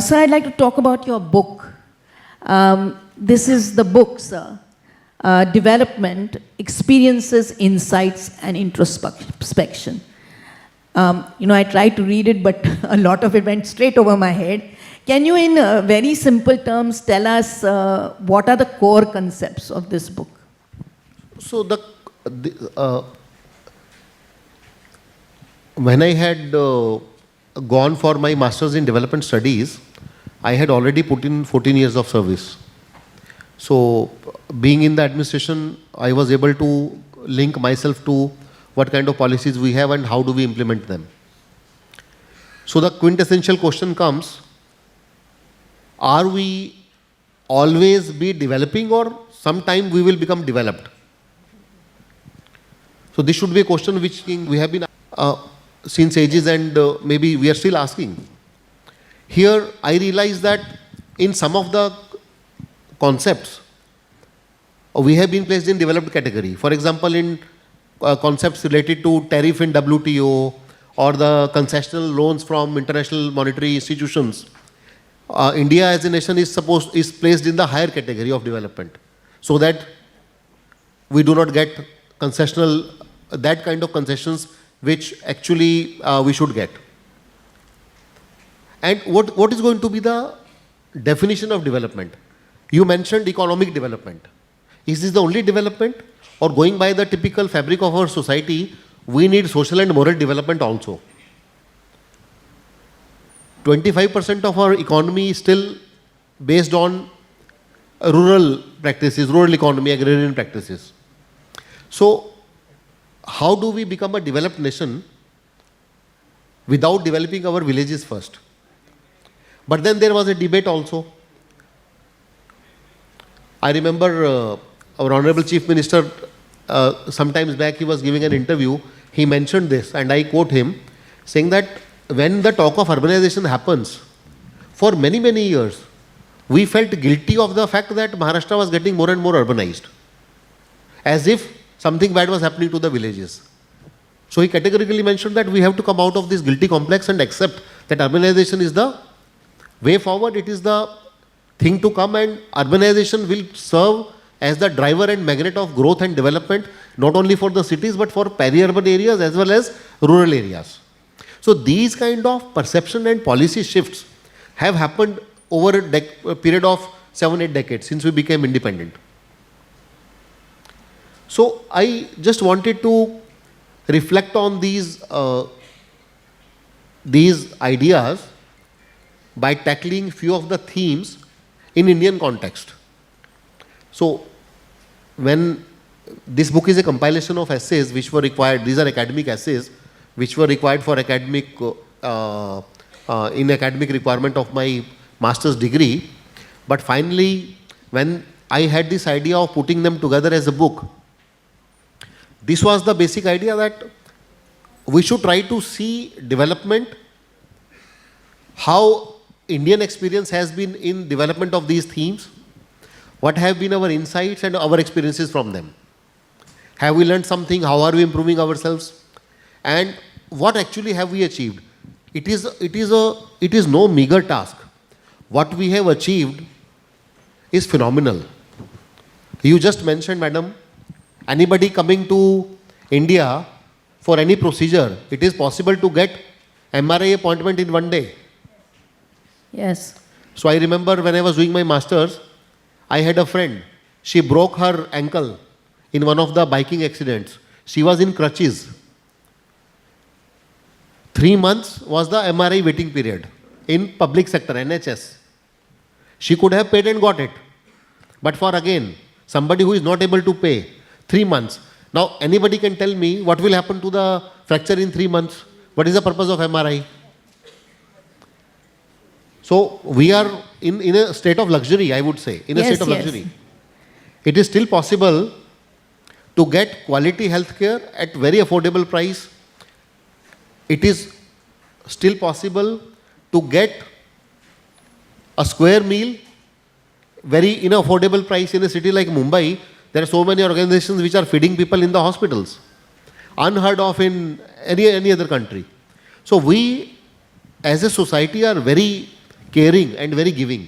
Sir, I'd like to talk about your book. This is the book, sir. Development, Experiences, Insights, and Introspection. I tried to read it, but a lot of it went straight over my head. Can you, in very simple terms, tell us what are the core concepts of this book? So, when I had gone for my Masters in Development Studies, I had already put in 14 years of service. So, being in the administration, I was able to link myself to what kind of policies we have and how do we implement them. So, the quintessential question comes, are we always be developing or sometime we will become developed? So, this should be a question which we have been since ages and maybe we are still asking. Here, I realize that in some of the concepts, we have been placed in developed category. For example, in concepts related to tariff in WTO or the concessional loans from international monetary institutions, India as a nation is placed in the higher category of development, so that we do not get that kind of concessions which actually we should get. And what is going to be the definition of development? You mentioned economic development. Is this the only development? Or going by the typical fabric of our society, we need social and moral development also. 25% of our economy is still based on rural practices, rural economy, agrarian practices. So, how do we become a developed nation without developing our villages first? But then there was a debate also. I remember our Honorable Chief Minister, sometimes back he was giving an interview, he mentioned this and I quote him saying that when the talk of urbanization happens, for many, many years, we felt guilty of the fact that Maharashtra was getting more and more urbanized, as if something bad was happening to the villages. So he categorically mentioned that we have to come out of this guilty complex and accept that urbanization is the way forward, it is the thing to come, and urbanization will serve as the driver and magnet of growth and development, not only for the cities but for peri-urban areas as well as rural areas. So these kind of perception and policy shifts have happened over a period of 7-8 decades since we became independent. So I just wanted to reflect on these ideas by tackling few of the themes in Indian context. So when this book is a compilation of essays which were required, these are academic essays which were required for academic requirement of my master's degree. But finally, when I had this idea of putting them together as a book, this was the basic idea that we should try to see development, how Indian experience has been in development of these themes, what have been our insights and our experiences from them. Have we learned something? How are we improving ourselves? And what actually have we achieved? It is no meager task. What we have achieved is phenomenal. You just mentioned, madam, anybody coming to India for any procedure, it is possible to get MRI appointment in one day. Yes. So I remember when I was doing my masters, I had a friend. She broke her ankle in one of the biking accidents. She was in crutches. 3 months was the MRI waiting period in public sector, NHS. She could have paid and got it. But for again, somebody who is not able to pay, 3 months. Now anybody can tell me what will happen to the fracture in 3 months? What is the purpose of MRI? So we are in a state of luxury, I would say, in a state of luxury. It is still possible to get quality healthcare at very affordable price. It is still possible to get a square meal in an affordable price in a city like Mumbai. There are so many organizations which are feeding people in the hospitals, unheard of in any other country. So we as a society are very caring and very giving.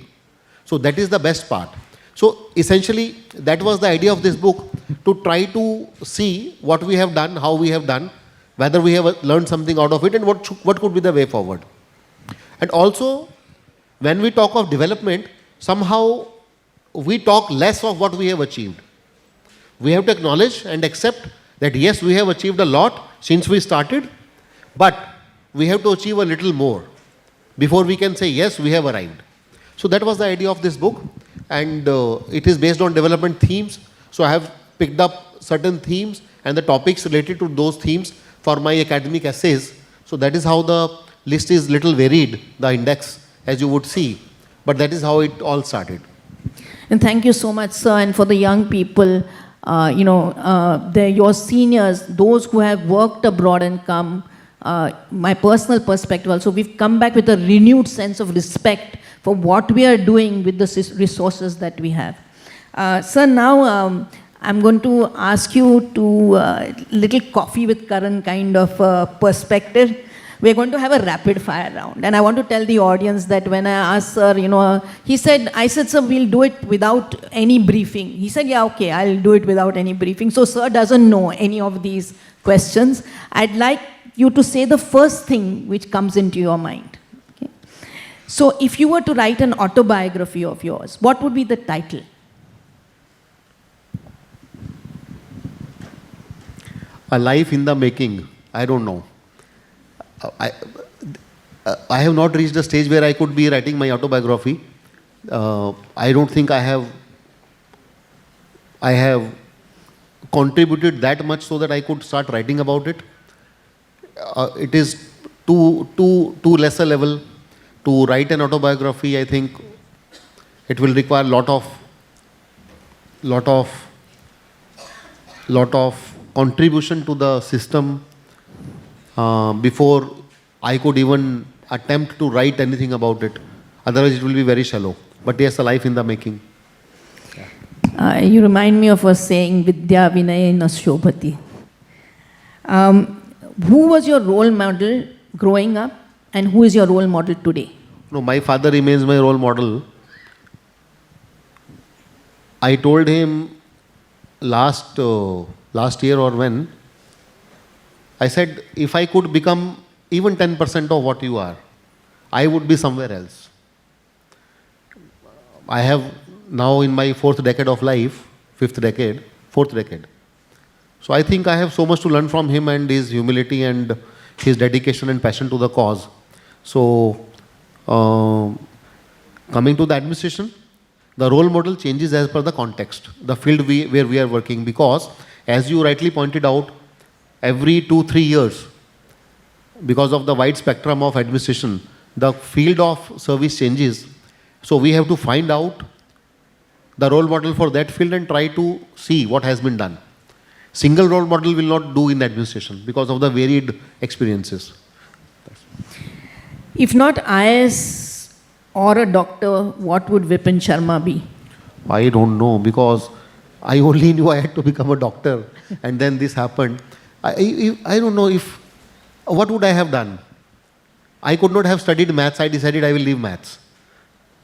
So that is the best part. So essentially, that was the idea of this book, to try to see what we have done, how we have done, whether we have learned something out of it, and what could be the way forward. And also, when we talk of development, somehow we talk less of what we have achieved. We have to acknowledge and accept that yes, we have achieved a lot since we started, but we have to achieve a little more before we can say yes, we have arrived. So that was the idea of this book, and it is based on development themes. So I have picked up certain themes and the topics related to those themes for my academic essays. So that is how the list is little varied, the index, as you would see. But that is how it all started. And thank you so much, sir. And for the young people, your seniors, those who have worked abroad and come, my personal perspective also, we've come back with a renewed sense of respect for what we are doing with the resources that we have. Sir, now I'm going to ask you to little coffee with Karan kind of perspective. We're going to have a rapid fire round. And I want to tell the audience that when I asked sir, I said, sir, we'll do it without any briefing. He said, yeah, okay, I'll do it without any briefing. So sir doesn't know any of these questions. I'd like you to say the first thing which comes into your mind. Okay? So if you were to write an autobiography of yours, what would be the title? A life in the making. I don't know. I have not reached a stage where I could be writing my autobiography. I don't think I have contributed that much so that I could start writing about it. It is too lesser level to write an autobiography. I think it will require lot of contribution to the system before I could even attempt to write anything about it. Otherwise, it will be very shallow. But yes, a life in the making. You remind me of a saying, Vidya Vinayena Shobhati. Who was your role model growing up, and who is your role model today? No, my father remains my role model. I told him last year or when, I said, if I could become even 10% of what you are, I would be somewhere else. I have now in my fourth decade of life, fourth decade. So I think I have so much to learn from him and his humility and his dedication and passion to the cause. So coming to the administration, the role model changes as per the context, the field where we are working, because as you rightly pointed out, every 2-3 years, because of the wide spectrum of administration, the field of service changes. So we have to find out the role model for that field and try to see what has been done. Single role model will not do in administration because of the varied experiences. If not IAS or a doctor, what would Vipin Sharma be? I don't know, because I only knew I had to become a doctor and then this happened. I don't know what would I have done? I could not have studied maths. I decided I will leave maths.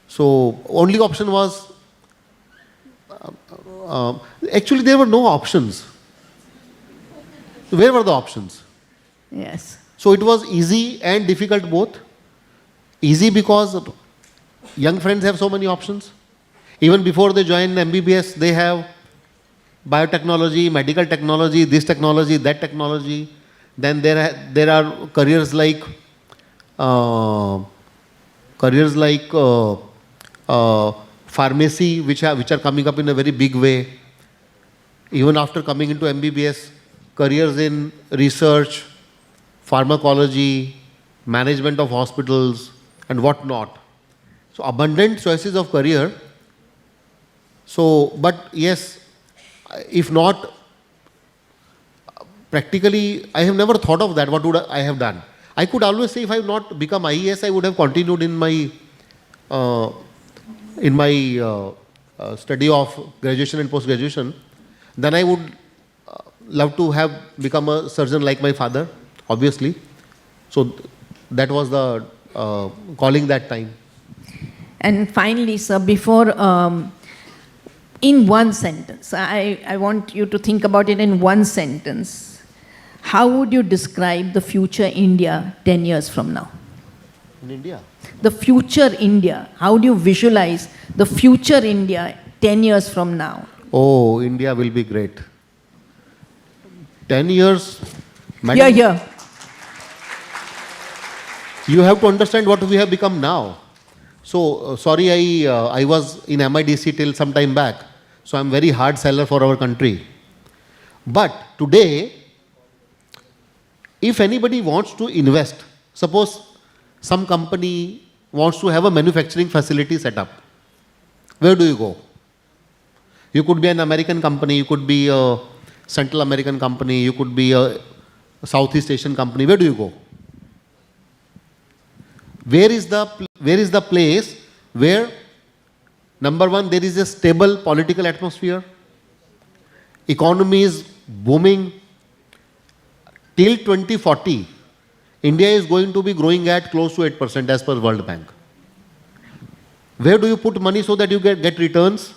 So only option was, actually there were no options. Where were the options? Yes. So it was easy and difficult both. Easy because young friends have so many options. Even before they join MBBS, they have biotechnology, medical technology, this technology, that technology. Then there are careers like pharmacy, which are coming up in a very big way. Even after coming into MBBS, careers in research, pharmacology, management of hospitals, and what not. So abundant choices of career. So, but yes, if not, practically, I have never thought of that. What would I have done? I could always say if I have not become IAS, I would have continued in my study of graduation and post-graduation. Then I would love to have become a surgeon like my father, obviously. So that was the calling that time. And finally, sir, before, in one sentence, I want you to think about it in one sentence. How would you describe the future India 10 years from now? In India? The future India. How do you visualize the future India 10 years from now? Oh, India will be great. 10 years, Yeah, madam, yeah. you have to understand what we have become now. So, sorry, I was in MIDC till some time back. So, I'm very hard seller for our country. But today, if anybody wants to invest, suppose some company wants to have a manufacturing facility set up, where do you go? You could be an American company, you could be a Central American company, you could be a Southeast Asian company. Where do you go? Where is the place where, number one, there is a stable political atmosphere, economy is booming. Till 2040, India is going to be growing at close to 8% as per World Bank. Where do you put money so that you get returns?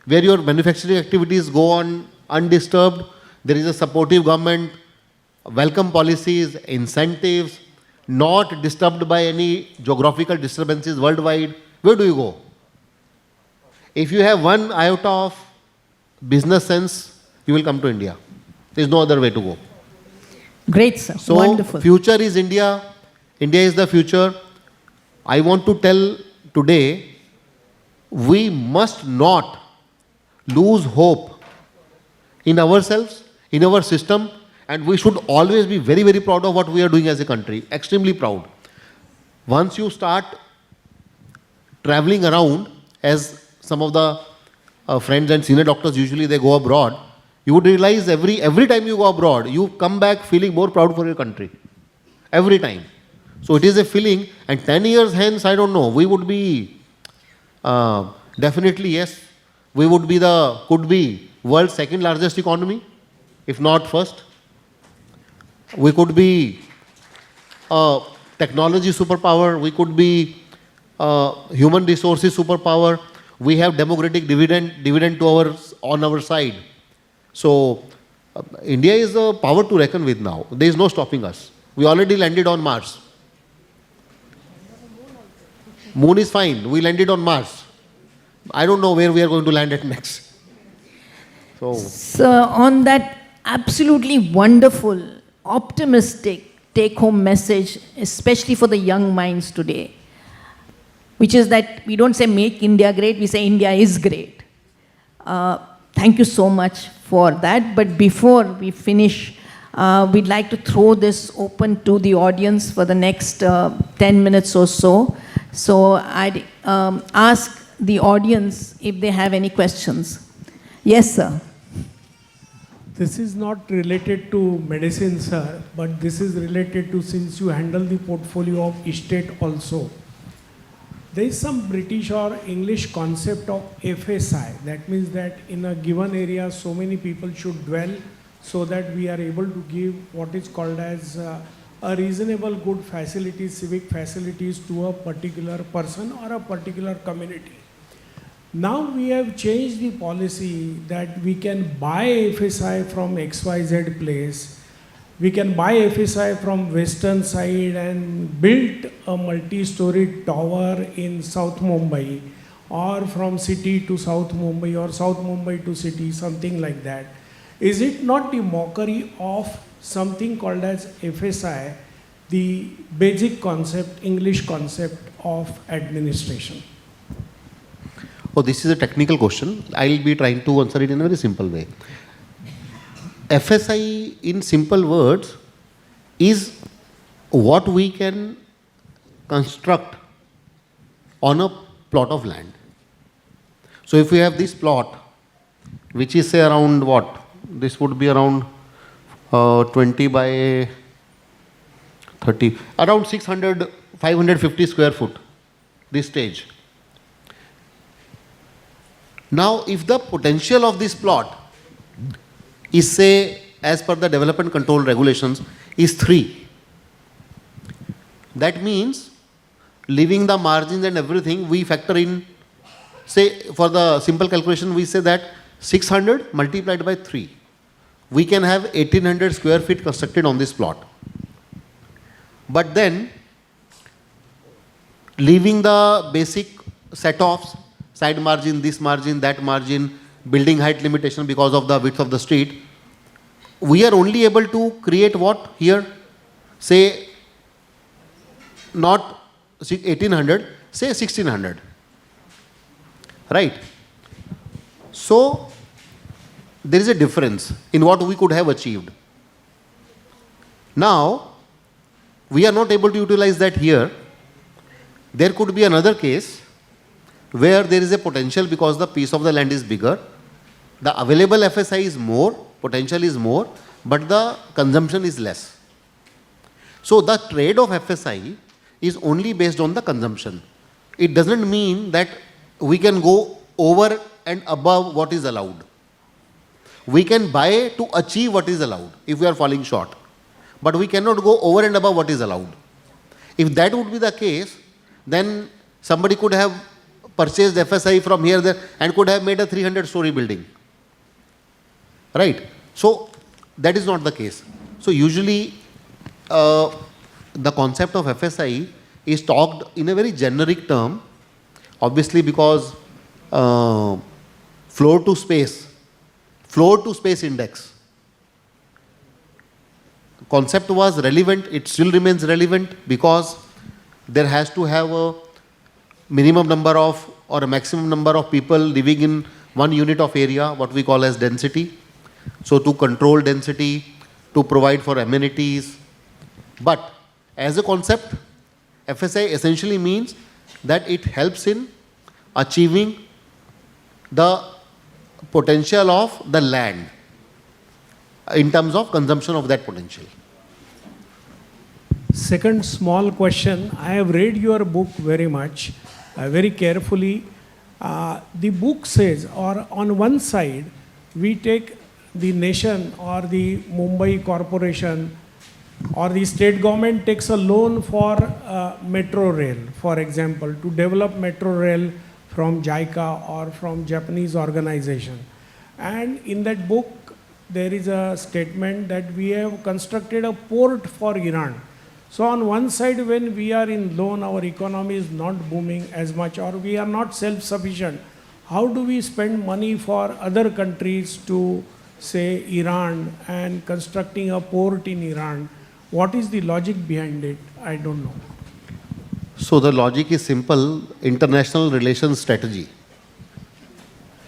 Where your manufacturing activities go on undisturbed, there is a supportive government, welcome policies, incentives, not disturbed by any geographical disturbances worldwide. Where do you go? If you have one iota of business sense, you will come to India. There is no other way to go. Great, sir. So, Wonderful. future is India. India is the future. I want to tell today, we must not lose hope in ourselves, in our system, and we should always be very, very proud of what we are doing as a country. Extremely proud. Once you start traveling around, as some of the friends and senior doctors usually they go abroad, you would realize every time you go abroad, you come back feeling more proud for your country. Every time. So it is a feeling, and 10 years hence, I don't know, we would be, definitely yes, we would be could be world's second largest economy, if not first. We could be a technology superpower, we could be a human resources superpower, we have democratic dividend on our side. So, India is a power to reckon with now. There is no stopping us. We already landed on Mars. Moon is fine. We landed on Mars. I don't know where we are going to land at next. So, on that absolutely wonderful, optimistic take-home message, especially for the young minds today, which is that we don't say make India great, we say India is great. Thank you so much for that. But before we finish, we'd like to throw this open to the audience for the next 10 minutes or so. So I'd ask the audience if they have any questions. Yes, sir. This is not related to medicine, sir, but this is related to, since you handle the portfolio of estate also. There is some British or English concept of FSI. That means that in a given area, so many people should dwell so that we are able to give what is called as a reasonable good facilities, civic facilities to a particular person or a particular community. Now we have changed the policy that we can buy FSI from XYZ place. We can buy FSI from western side and build a multi-story tower in South Mumbai, or from city to South Mumbai, or South Mumbai to city, something like that. Is it not the mockery of something called as FSI, the basic concept, English concept of administration? Oh, this is a technical question. I'll be trying to answer it in a very simple way. FSI, in simple words, is what we can construct on a plot of land. So if we have this plot, which is say around what? This would be around 20 by 30, around 600, 550 square foot, this stage. Now, if the potential of this plot is, say, as per the development control regulations, is 3, that means leaving the margins and everything, we factor in, say, for the simple calculation, we say that 600 multiplied by 3. We can have 1800 square feet constructed on this plot. But then, leaving the basic set-offs, side margin, this margin, that margin, building height limitation because of the width of the street, we are only able to create what here? Say, not 1800, say 1600. Right? So, there is a difference in what we could have achieved. Now, we are not able to utilize that here. There could be another case where there is a potential because the piece of the land is bigger, the available FSI is more, potential is more, but the consumption is less. So the trade of FSI is only based on the consumption. It doesn't mean that we can go over and above what is allowed. We can buy to achieve what is allowed if we are falling short. But we cannot go over and above what is allowed. If that would be the case, then somebody could have purchased FSI from here there and could have made a 300-story building. Right? So that is not the case. So usually the concept of FSI is talked in a very generic term, obviously because floor to space index concept was relevant, it still remains relevant because there has to have a minimum number of or a maximum number of people living in one unit of area, what we call as density. So to control density, to provide for amenities. But as a concept, FSI essentially means that it helps in achieving the potential of the land in terms of consumption of that potential. Second small question. I have read your book very much, very carefully. The book says, or on one side, we take the nation or the Mumbai Corporation or the state government takes a loan for metro rail, for example, to develop metro rail from JICA or from Japanese organization. And in that book, there is a statement that we have constructed a port for Iran. So on one side, when we are in loan, our economy is not booming as much, or we are not self-sufficient. How do we spend money for other countries to, say, Iran, and constructing a port in Iran? What is the logic behind it? I don't know. So the logic is simple, international relations strategy.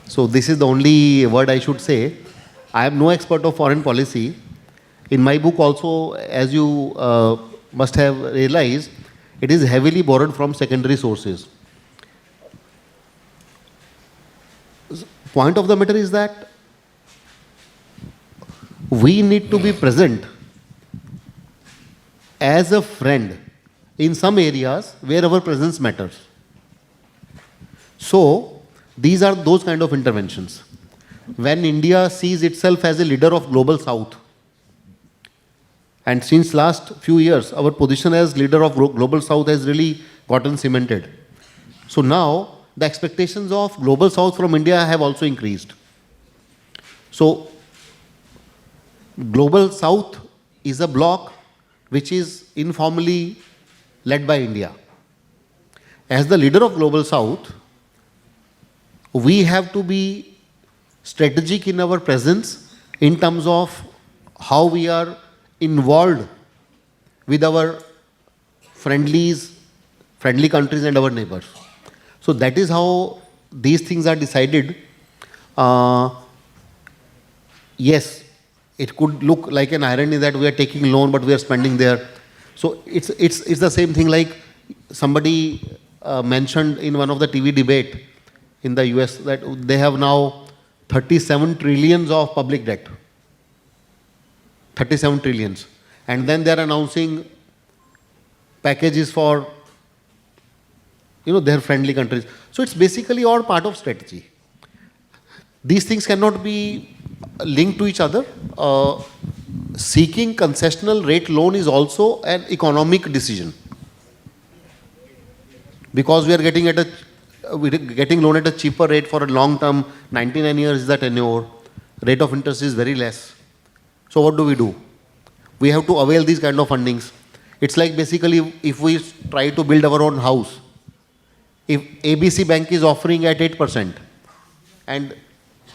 So this is the only word I should say. I am no expert of foreign policy. In my book also, as you must have realized, it is heavily borrowed from secondary sources. Point of the matter is that we need to be present as a friend in some areas where our presence matters. So, these are those kind of interventions. When India sees itself as a leader of Global South, and since last few years, our position as leader of Global South has really gotten cemented. So now, the expectations of Global South from India have also increased. So, Global South is a bloc which is informally led by India. As the leader of Global South, we have to be strategic in our presence in terms of how we are involved with our friendly countries and our neighbors. So that is how these things are decided. Yes, it could look like an irony that we are taking loan but we are spending there. So it's the same thing like somebody mentioned in one of the TV debate in the US that they have now 37 trillions of public debt. 37 trillions. And then they are announcing packages for their friendly countries. So it's basically all part of strategy. These things cannot be linked to each other. Seeking concessional rate loan is also an economic decision. because we are getting loan at a cheaper rate for a long term. 99 years is the tenure. Rate of interest is very less. So what do? We have to avail these kind of fundings. It's like basically if we try to build our own house, if ABC Bank is offering at 8% and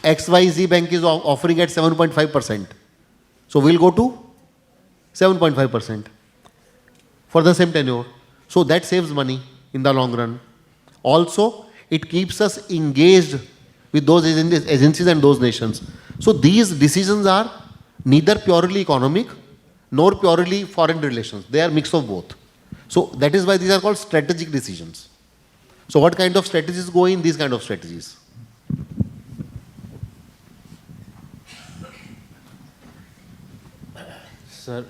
XYZ Bank is offering at 7.5%, so we'll go to 7.5% for the same tenure. So that saves money in the long run. Also, it keeps us engaged with those agencies and those nations. So these decisions are neither purely economic nor purely foreign relations. They are mix of both. So that is why these are called strategic decisions. So what kind of strategies go in? These kind of strategies. Sir,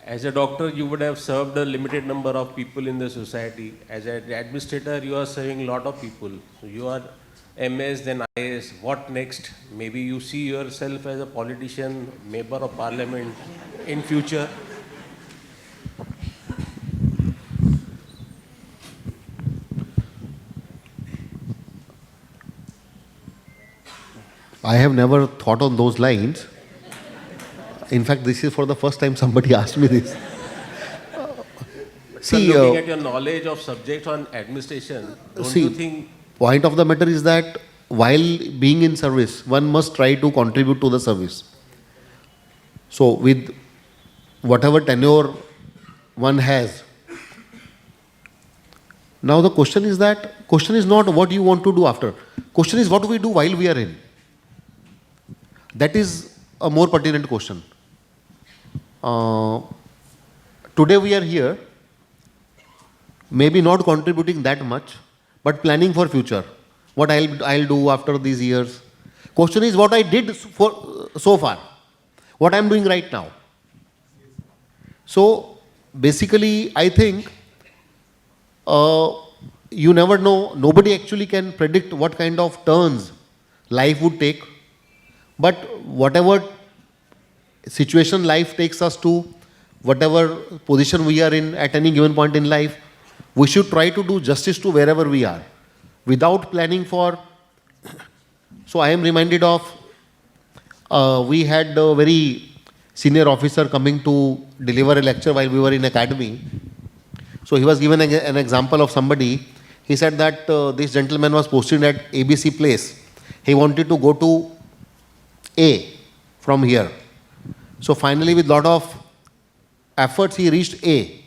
as a doctor, you would have served a limited number of people in the society. As an administrator, you are serving a lot of people. So you are MS, then IAS. What next? Maybe you see yourself as a politician, member of parliament in future. I have never thought on those lines. In fact, this is for the first time somebody asked me this. Sir, looking at your knowledge of subjects on administration, don't you think... Point of the matter is that while being in service, one must try to contribute to the service. So with whatever tenure one has. Now the question is not what you want to do after. Question is what do we do while we are in. That is a more pertinent question. Today we are here, maybe not contributing that much, but planning for future. What I'll do after these years. Question is what I did so far. What I'm doing right now. So basically, I think you never know. Nobody actually can predict what kind of turns life would take. But whatever situation life takes us to, whatever position we are in at any given point in life, we should try to do justice to wherever we are without planning for. So I am reminded of, we had a very senior officer coming to deliver a lecture while we were in academy. So he was given an example of somebody. He said that this gentleman was posted at ABC place. He wanted to go to A from here. So finally with lot of efforts he reached A.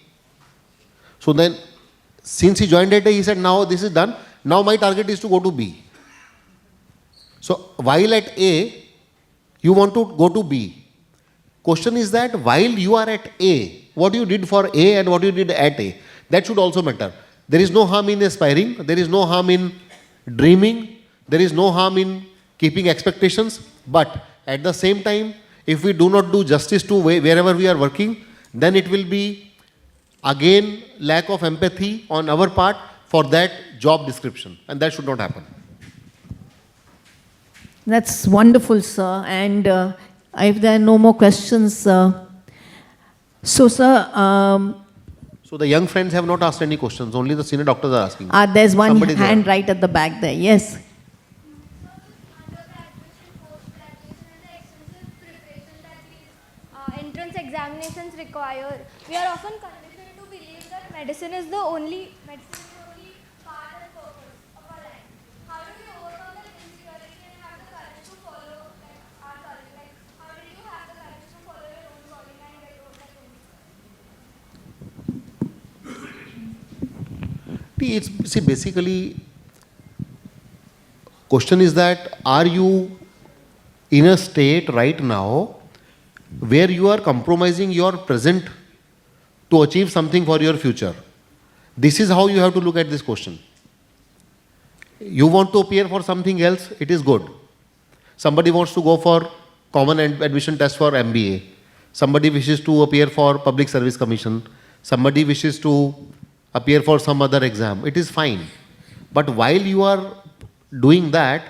So then since he joined at A, he said now this is done. Now my target is to go to B. So while at A, you want to go to B. Question is that while you are at A, what you did for A and what you did at A, that should also matter. There is no harm in aspiring. There is no harm in dreaming. There is no harm in keeping expectations. But at the same time, if we do not do justice to wherever we are working, then it will be again lack of empathy on our part for that job description. And that should not happen. That's wonderful, sir. And if there are no more questions, so, sir, so the young friends have not asked any questions. Only the senior doctors are asking. there's one Somebody hand there. right at the back there. Yes. Entrance examinations require, we are often conditioned to believe that medicine is the only part and purpose of our life. How do we overcome the insecurity and have the courage to follow our calling? How did you have the courage to follow your own calling and get over that See, basically, question is that are you in a state right now where you are compromising your present to achieve something for your future? This is how you have to look at this question. You want to appear for something else, it is good. Somebody wants to go for common admission test for MBA. Somebody wishes to appear for Public Service Commission. Somebody wishes to appear for some other exam. It is fine. But while you are doing that,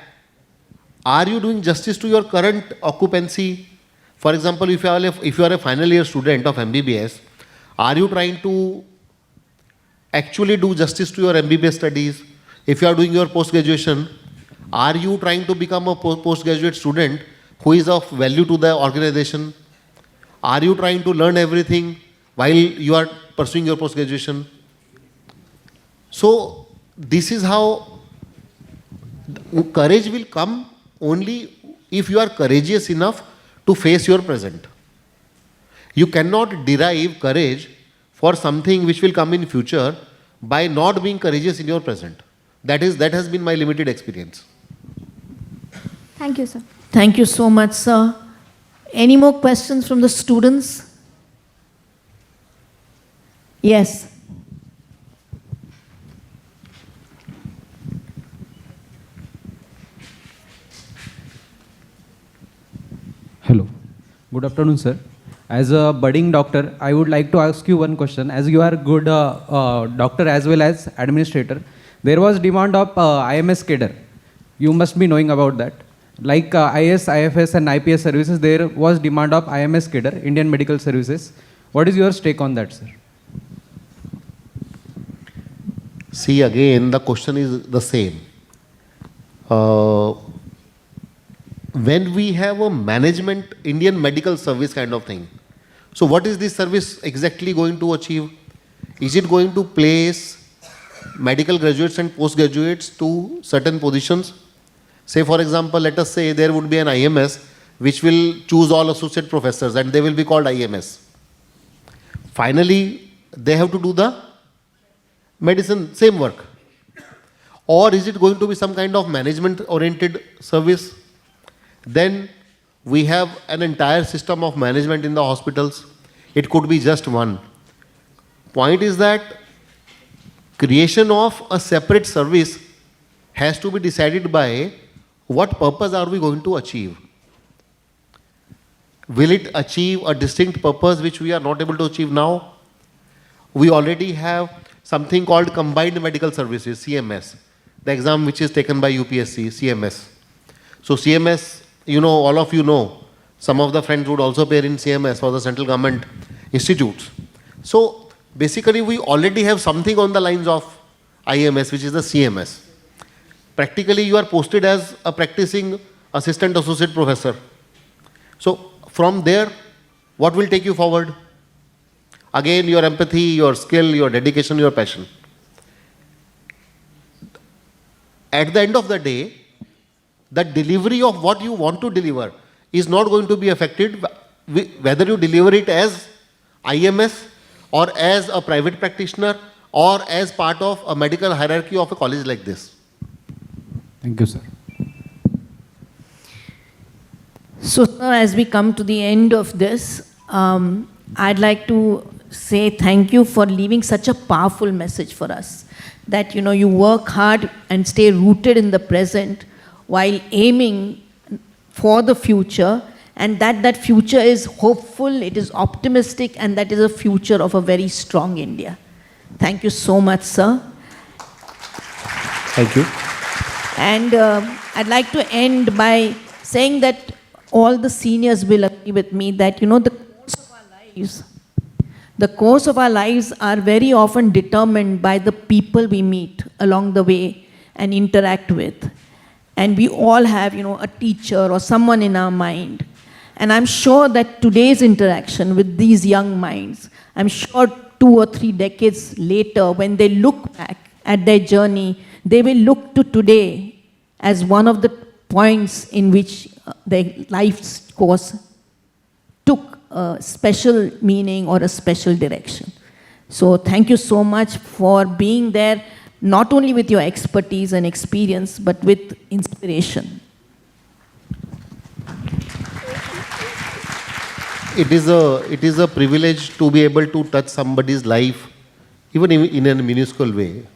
are you doing justice to your current occupancy? For example, if you are a final year student of MBBS, are you trying to actually do justice to your MBBS studies? If you are doing your post-graduation, are you trying to become a postgraduate student who is of value to the organization? Are you trying to learn everything while you are pursuing your post-graduation? So this is how courage will come only if you are courageous enough to face your present. You cannot derive courage for something which will come in future by not being courageous in your present. That has been my limited experience. Thank you, sir. Thank you so much, sir. Any more questions from the students? Yes. Hello. Good afternoon, sir. As a budding doctor, I would like to ask you one question. As you are a good doctor as well as administrator, there was demand of IMS cadre. You must be knowing about that. Like IAS, IFS and IPS services, there was demand of IMS cadre, Indian Medical Services. What is your take on that, sir? See, again, the question is the same. When we have a management, Indian medical service kind of thing, so what is this service exactly going to achieve? Is it going to place medical graduates and postgraduates to certain positions? Say, for example, let us say there would be an IMS which will choose all associate professors and they will be called IMS. Finally, they have to do the medicine, same work. Or is it going to be some kind of management-oriented service? Then we have an entire system of management in the hospitals. It could be just one. Point is that creation of a separate service has to be decided by what purpose are we going to achieve. Will it achieve a distinct purpose which we are not able to achieve now? We already have something called Combined Medical Services, CMS, the exam which is taken by UPSC, CMS. So CMS, you know, all of you know, some of the friends would also appear in CMS for the central government institutes. So basically we already have something on the lines of IMS, which is the CMS. Practically you are posted as a practicing assistant associate professor. So from there, what will take you forward? Again, your empathy, your skill, your dedication, your passion. At the end of the day, the delivery of what you want to deliver is not going to be affected whether you deliver it as IMS or as a private practitioner or as part of a medical hierarchy of a college like this. Thank you, sir. So, sir, as we come to the end of this, I'd like to say thank you for leaving such a powerful message for us. That, you know, you work hard and stay rooted in the present while aiming for the future, and that future is hopeful, it is optimistic, and that is a future of a very strong India. Thank you so much, sir. Thank you. And I'd like to end by saying that all the seniors will agree with me that, you know, the course of our lives are very often determined by the people we meet along the way and interact with. And we all have, you know, a teacher or someone in our mind. And I'm sure that today's interaction with these young minds, I'm sure 2 or 3 decades later, when they look back at their journey, they will look to today as one of the points in which their life's course took a special meaning or a special direction. So thank you so much for being there, not only with your expertise and experience, but with inspiration. It is a privilege to be able to touch somebody's life, even in a minuscule way.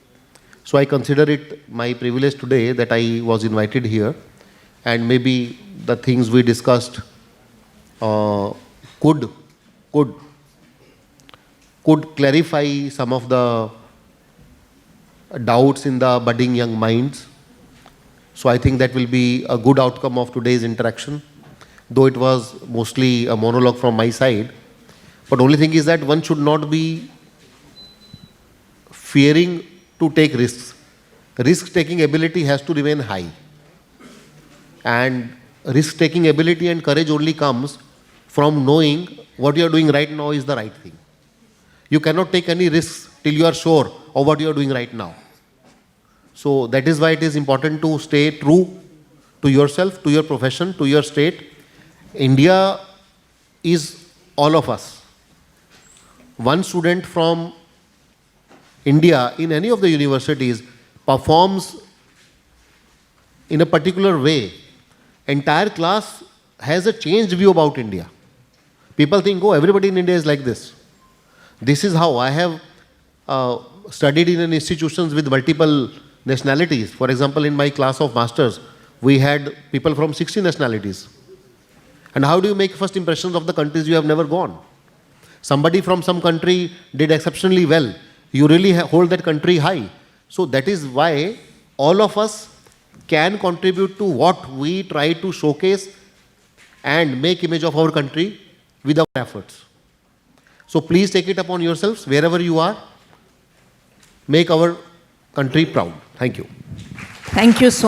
So I consider it my privilege today that I was invited here, and maybe the things we discussed could clarify some of the doubts in the budding young minds. So I think that will be a good outcome of today's interaction, though it was mostly a monologue from my side. But only thing is that one should not be fearing to take risks. Risk-taking ability has to remain high. And risk-taking ability and courage only comes from knowing what you are doing right now is the right thing. You cannot take any risks till you are sure of what you are doing right now. So that is why it is important to stay true to yourself, to your profession, to your state. India is all of us. One student from India in any of the universities performs in a particular way. Entire class has a changed view about India. People think, oh, everybody in India is like this. This is how I have studied in an institutions with multiple nationalities. For example, in my class of masters, we had people from 60 nationalities. And how do you make first impressions of the countries you have never gone? Somebody from some country did exceptionally well. You really hold that country high. So that is why all of us can contribute to what we try to showcase and make image of our country with our efforts. So please take it upon yourselves, wherever you are, make our country proud. Thank you. Thank you so